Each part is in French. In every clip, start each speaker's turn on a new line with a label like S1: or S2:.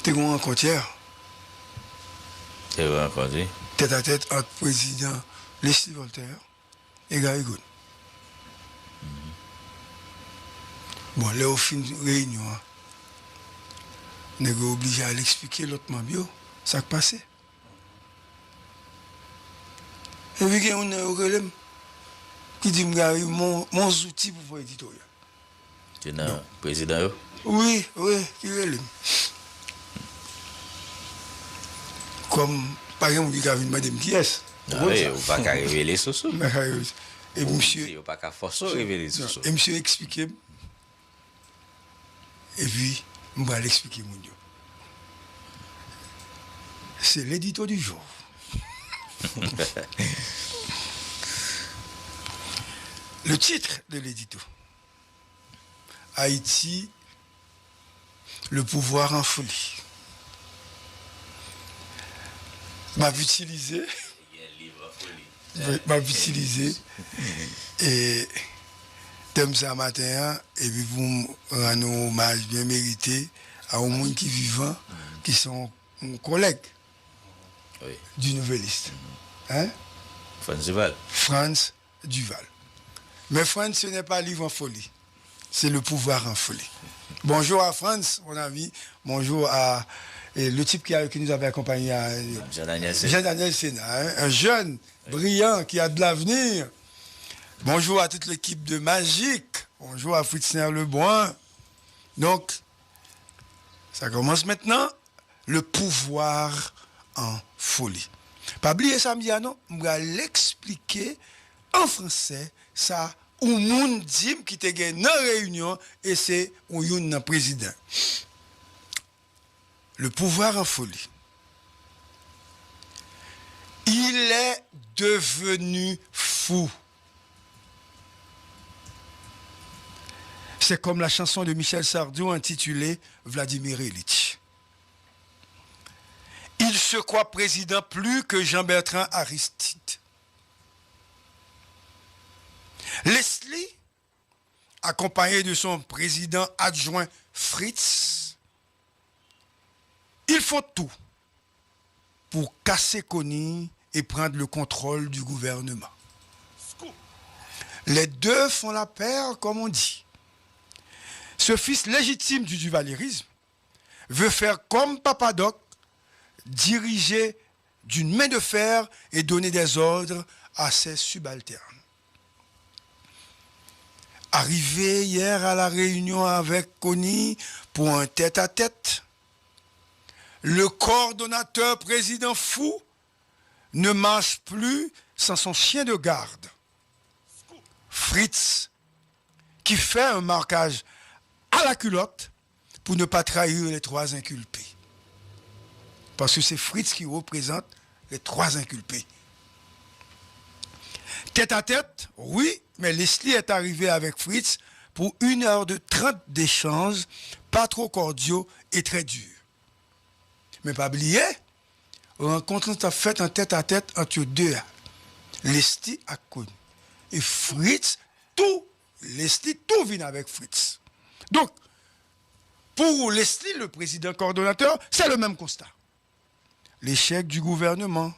S1: T'es qu'on rencontre hier.
S2: T'es rencontré?
S1: Tête à tête entre président Leslie Voltaire et Gary Goun. Bon, là, au fin de réunion, on est obligé à l'expliquer l'autre membre, ça qui passé. Et puis, on a un relève qui dit, Gary, mon outil pour faire éditorial.
S2: Tu es le président?
S1: Oui, qui relève. Comme, par exemple, il y a une madame qui est.
S2: Ah oui, on ne va pas révéler ce soir.
S1: Et monsieur.
S2: On ne va pas forcer à révéler ce soir.
S1: Et monsieur expliqué. Et puis, je vais l'expliquer, mon Dieu. C'est l'édito du jour. Le titre de l'édito. Haïti, le pouvoir en folie. M'a utilisé. M'a utilisé. Et thème ça matin, et puis pour rendre un hommage bien mérité à un monde qui vivant, qui sont collègues du Nouvelliste. Hein?
S2: Franz Duval.
S1: Franz Duval. Mais Franz, ce n'est pas livre en folie. C'est le pouvoir en folie. Bonjour à Franz, mon ami. Bonjour à le type qui nous avait accompagné, Jean-Daniel Sénat, hein? Un jeune, brillant, qui a de l'avenir. Bonjour à toute l'équipe de Magique. Bonjour à Fritzner Lebrun. Donc, ça commence maintenant. Le pouvoir en folie. Pas oublier ça, non? Je vais l'expliquer en français. Ça, ou moun dit qui te gagne dans la réunion et c'est ou yon président. Le pouvoir en folie. Il est devenu fou. C'est comme la chanson de Michel Sardou intitulée Vladimir Ilitch. Il se croit président plus que Jean-Bertrand Aristide. Leslie, accompagné de son président adjoint Fritz, ils font tout pour casser Kony et prendre le contrôle du gouvernement. Les deux font la paire, comme on dit. Ce fils légitime du duvalérisme veut faire comme Papadoc, diriger d'une main de fer et donner des ordres à ses subalternes. Arrivé hier à la réunion avec Kony pour un tête-à-tête, le coordonnateur président fou ne marche plus sans son chien de garde, Fritz, qui fait un marquage à la culotte pour ne pas trahir les trois inculpés. Parce que c'est Fritz qui représente les trois inculpés. Tête à tête, oui, mais Leslie est arrivé avec Fritz pour 1h30 d'échanges, pas trop cordiaux et très durs. Mais pas oublier, rencontre a fait un tête à tête entre deux. Leslie a connu. Et Fritz, Leslie, tout vient avec Fritz. Donc, pour Leslie, le président coordonnateur, c'est le même constat. L'échec du gouvernement,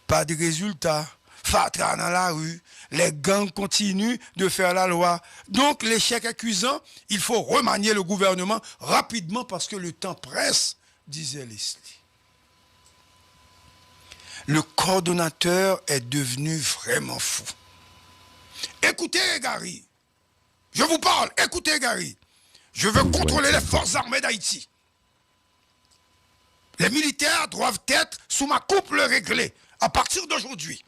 S1: pas de résultats, fatra dans la rue, les gangs continuent de faire la loi. Donc, l'échec accusant, il faut remanier le gouvernement rapidement parce que le temps presse, disait Leslie. Le coordonnateur est devenu vraiment fou. Écoutez, Gary, je vous parle, écoutez, Gary, je veux contrôler les forces armées d'Haïti. Les militaires doivent être sous ma couple réglée à partir d'aujourd'hui.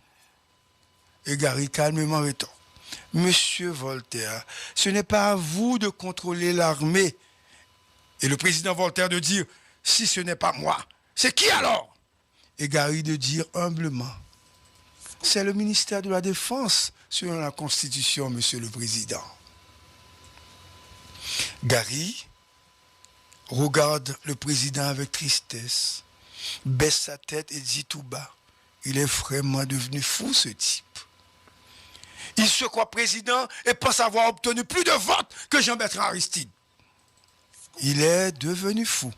S1: Et Gary calmement répond, Monsieur Voltaire, ce n'est pas à vous de contrôler l'armée. Et le président Voltaire de dire, si ce n'est pas moi, c'est qui alors? Et Gary de dire humblement, c'est le ministère de la Défense selon la Constitution, Monsieur le Président. Gary regarde le président avec tristesse, baisse sa tête et dit tout bas, il est vraiment devenu fou ce type. Il se croit président et pense avoir obtenu plus de votes que Jean-Bertrand Aristide. Il est devenu fou.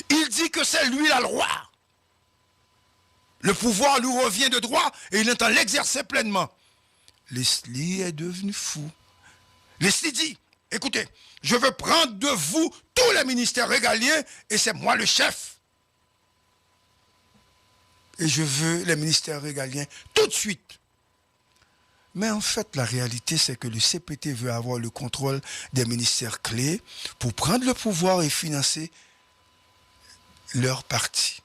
S1: Il dit que c'est lui la loi. Le pouvoir lui revient de droit et il entend l'exercer pleinement. Leslie est devenu fou. Leslie dit, écoutez, je veux prendre de vous tous les ministères régaliens et c'est moi le chef. Et je veux les ministères régaliens tout de suite. Mais en fait, la réalité, c'est que le CPT veut avoir le contrôle des ministères clés pour prendre le pouvoir et financer leur parti.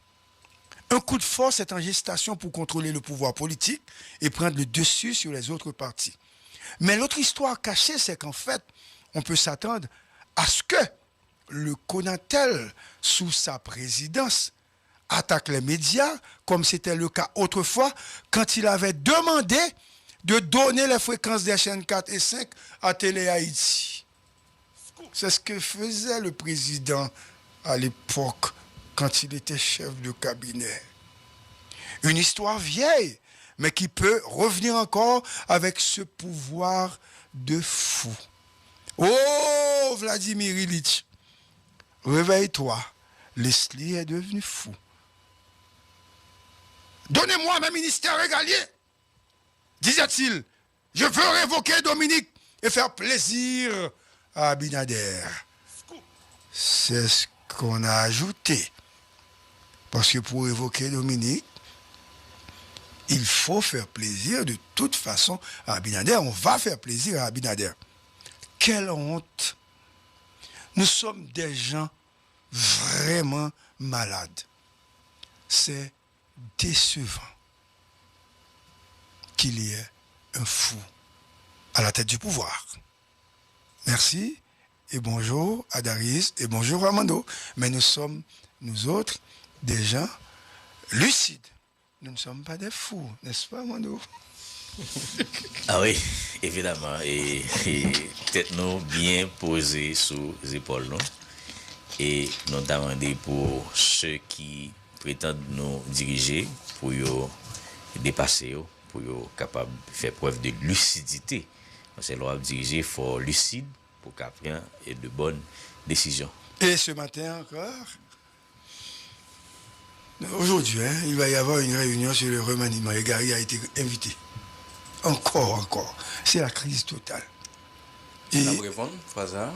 S1: Un coup de force est en gestation pour contrôler le pouvoir politique et prendre le dessus sur les autres partis. Mais l'autre histoire cachée, c'est qu'en fait, on peut s'attendre à ce que le Conatel, sous sa présidence, attaque les médias, comme c'était le cas autrefois, quand il avait demandé de donner les fréquences des chaînes 4 et 5 à Télé Haïti. C'est ce que faisait le président à l'époque, quand il était chef de cabinet. Une histoire vieille, mais qui peut revenir encore avec ce pouvoir de fou. Oh, Vladimir Ilitch, réveille-toi. Leslie est devenu fou. Donnez-moi mes ministères régaliens, disait-il. Je veux révoquer Dominique et faire plaisir à Abinader. C'est ce qu'on a ajouté. Parce que pour évoquer Dominique, il faut faire plaisir de toute façon à Abinader. On va faire plaisir à Abinader. Quelle honte! Nous sommes des gens vraiment malades. C'est décevant qu'il y ait un fou à la tête du pouvoir. Merci et bonjour à Darius et bonjour à Mando. Mais nous sommes, nous autres, des gens lucides. Nous ne sommes pas des fous, n'est-ce pas, Mando?
S2: Ah oui, évidemment. Et tête nous bien posée sous les épaules, non? Et nous demandons pour ceux qui prétendent nous diriger, pour yo dépasser, pour yo capable de faire preuve de lucidité. C'est leur diriger, il faut lucide pour qu'elle prenne de bonnes décisions.
S1: Et ce matin encore, aujourd'hui, il va y avoir une réunion sur le remaniement. Et Gary a été invité. Encore. C'est la crise totale.
S2: Et vous répondre, Fraza?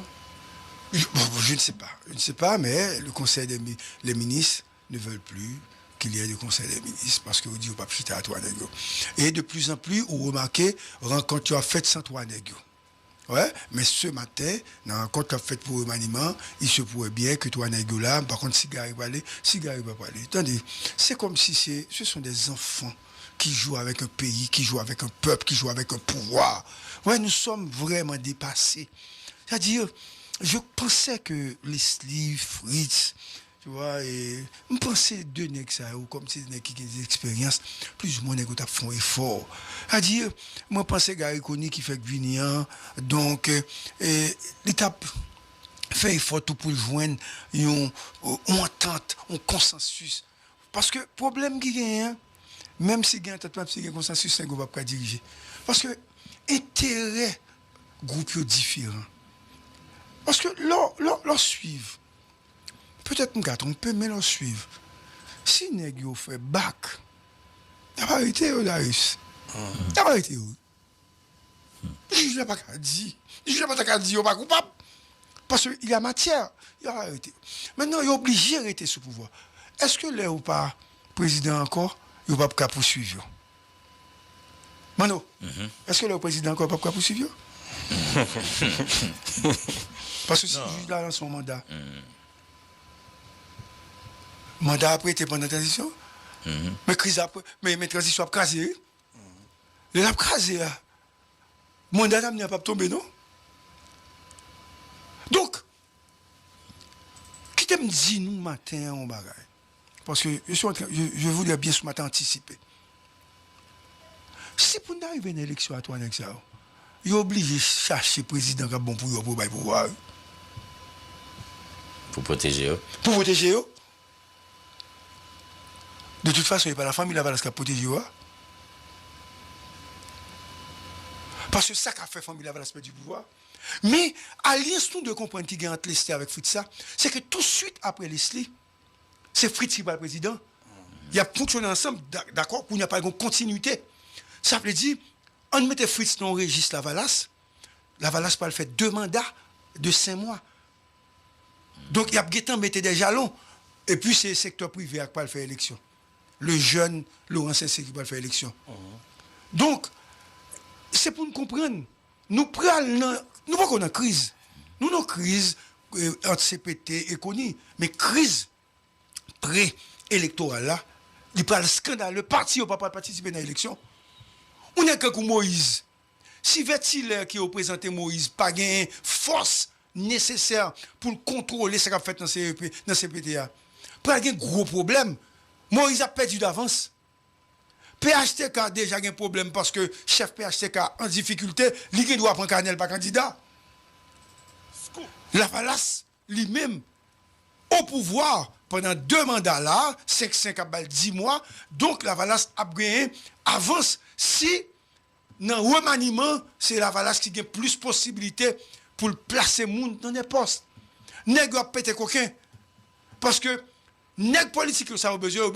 S1: Je ne sais pas, mais le conseil des les ministres ne veulent plus qu'il y ait de conseil des ministres parce que vous dites au pape chita à toi nègres. Et de plus en plus, vous remarquez, rencontre tu as faite sans toi nègres. Ouais, mais ce matin, dans la rencontre qu'a faite pour le remaniement, il se pourrait bien que toi nègres là, par contre, Cigare va aller, Cigare va pas aller. Attendez, c'est comme si ce sont des enfants qui jouent avec un pays, qui jouent avec un peuple, qui jouent avec un pouvoir. Ouais, nous sommes vraiment dépassés. C'est-à-dire, je pensais que Leslie, Fritz, tu vois, et je pensais deux nègres ça, ou comme si des nègres qui ont des expériences, plus ou moins nègres qui font effort. C'est-à-dire, moi je pensais Gary Koni qui fait Guinéen, donc, l'étape fait effort tout pour le joindre, une entente, un consensus. Parce que, problème qui gagne, même si il y a un consensus, c'est un groupe qui va diriger. Parce que, intérêt, groupe différent. Parce que leur suivre, peut-être nous trompés, mais leur suivre. Si nèg yo fait bac, il n'a pas arrêté Darius. Il n'a pas arrêté. Le juge n'a pas qu'à dire. Le juge n'a pas qu'à dire, il n'est pas coupable. Parce qu'il y a matière, il a arrêté. Maintenant, il est obligé d'arrêter ce pouvoir. Est-ce que là ou pas, président encore, il n'a pas qu'à poursuivre? Mano, est-ce que le président encore n'a pas qu'à poursuivre? Parce que si le juge là dans son mandat, mandat après était pendant la transition, mais crise après, mais transition a crasé. Il a crasé là. Mandat n'a pas tombé, non? Donc, qui t'aime dire nous matin en bagaille? Parce que je voulais bien ce matin anticiper. Si pour nous arriver à une élection à toi, il est obligé de chercher le président qui est bon pour pouvoir.
S2: Pour protéger eux.
S1: Pour protéger eux. De toute façon, il n'y a pas la famille là-bas qui a protégé eux. Parce que ça qu'a fait la famille là-bas l'aspect du pouvoir. Mais à l'instant de comprendre qu'il y a entre Leslie avec Fritza, c'est que tout de suite après Leslie, c'est Fritz qui va le président. Il y a fonctionné ensemble, d'accord, pour n'y a pas de continuité. Ça veut dire, on mettait Fritz dans le registre Lavalas. Lavalas pas le fait 2 mandats de 5 mois. Donc, il y a Guettan mettait des jalons. Et puis, c'est le secteur privé qui va le faire élection. Le jeune Laurent Sensé qui va le faire élection. Donc, c'est pour nous comprendre. Nous prenons, nous pas qu'on a crise. Nous avons crise entre CPT et CONI. Mais crise pré-électorale là, il parle scandale. Le parti n'a pas participé dans l'élection. On est que Moïse. Si Vettiler qui a présenté Moïse pas gain force nécessaire pour contrôler ce qu'a fait dans CPTA, pas un gros problème. Moïse a perdu d'avance. PHTK a déjà un problème parce que chef PHTK en difficulté, il doit prendre Canel pas candidat. Lavalas, lui-même, au pouvoir pendant 2 mandats là, 5 à 10 mois, donc Lavalas a gagné avance. Si dans le remaniement, c'est Lavalas qui a plus de possibilités pour placer moun dans des postes. Nèg a pété coquin. Parce que nèg politique ça a besoin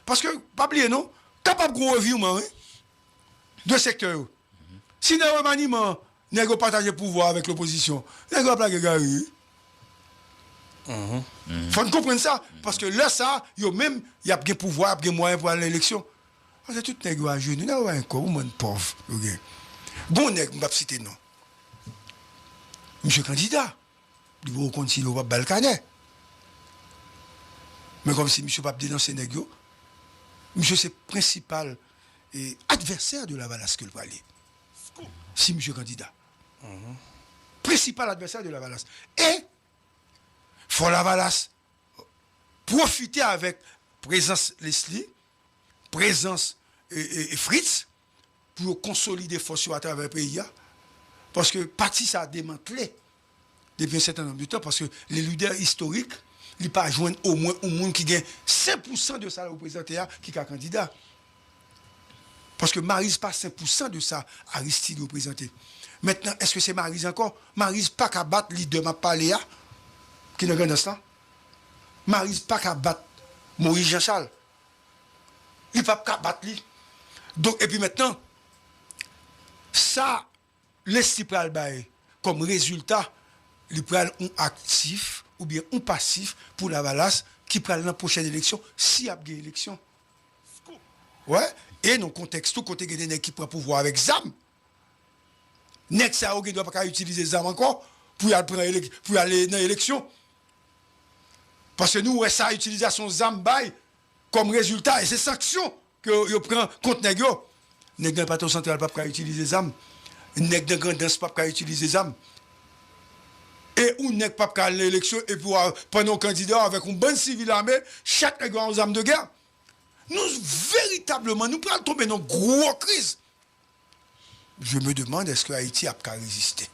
S1: parce que pas oublier non, capable de revirement de secteur. Si dans le remaniement, nèg partage le pouvoir avec l'opposition, nèg a plaquer gari. Faut comprendre ça parce que là ça, yo même y a bien pouvoir, bien moyen pour aller à l'élection. C'est tout nèg a jeune, n'a pas encore monde pauvre. Bon nèg m'pa citer non. Monsieur candidat, il va continuer au Balkanet. Mais comme si monsieur pas dénoncer nèg yo, monsieur c'est principal adversaire de Lavalas que le parler. Si monsieur candidat. Principal adversaire de Lavalas. Et faut Lavalas profiter avec présence Leslie, présence Fritz pour consolider force à travers le pays. Parce que parti ça a démantelé depuis un certain nombre de temps parce que les leaders historiques ils pas joindre au moins un monde qui gagne 5% de ça représenté qui est candidat. Parce que Maryse pas 5% de ça Aristide représenté. Maintenant, est-ce que c'est Maryse encore? Maryse pas qu'à battre leader m'a parlé qui est dans l'instant. Maryse pas qu'à battre Maurice Jean-Charles. Il pas qu'à battre lui. Donc et puis maintenant ça laisse pral bail comme résultat il pral un actif ou bien un passif pour Lavalas qui pral dans la prochaine élection si y a une élection. Ouais, et dans le contexte tout côté des nèg qui prend pouvoir avec ZAM. Nèg ça ne doit pas utiliser ZAM encore pour aller dans l'élection. Parce que nous ça utilisation ZAM bail comme résultat et c'est sanction que yo prend contre nèg yo. Nèg dans pas central pas utiliser ZAM. Nèg de grandance pas utiliser ZAM. Et ou nèg pas aller l'élection et pour prendre un candidat avec une bonne civile armée, chaque nèg a une arme de guerre. Nous véritablement nous prenons tomber dans une grosse crise. Je me demande est-ce que Haïti a résister.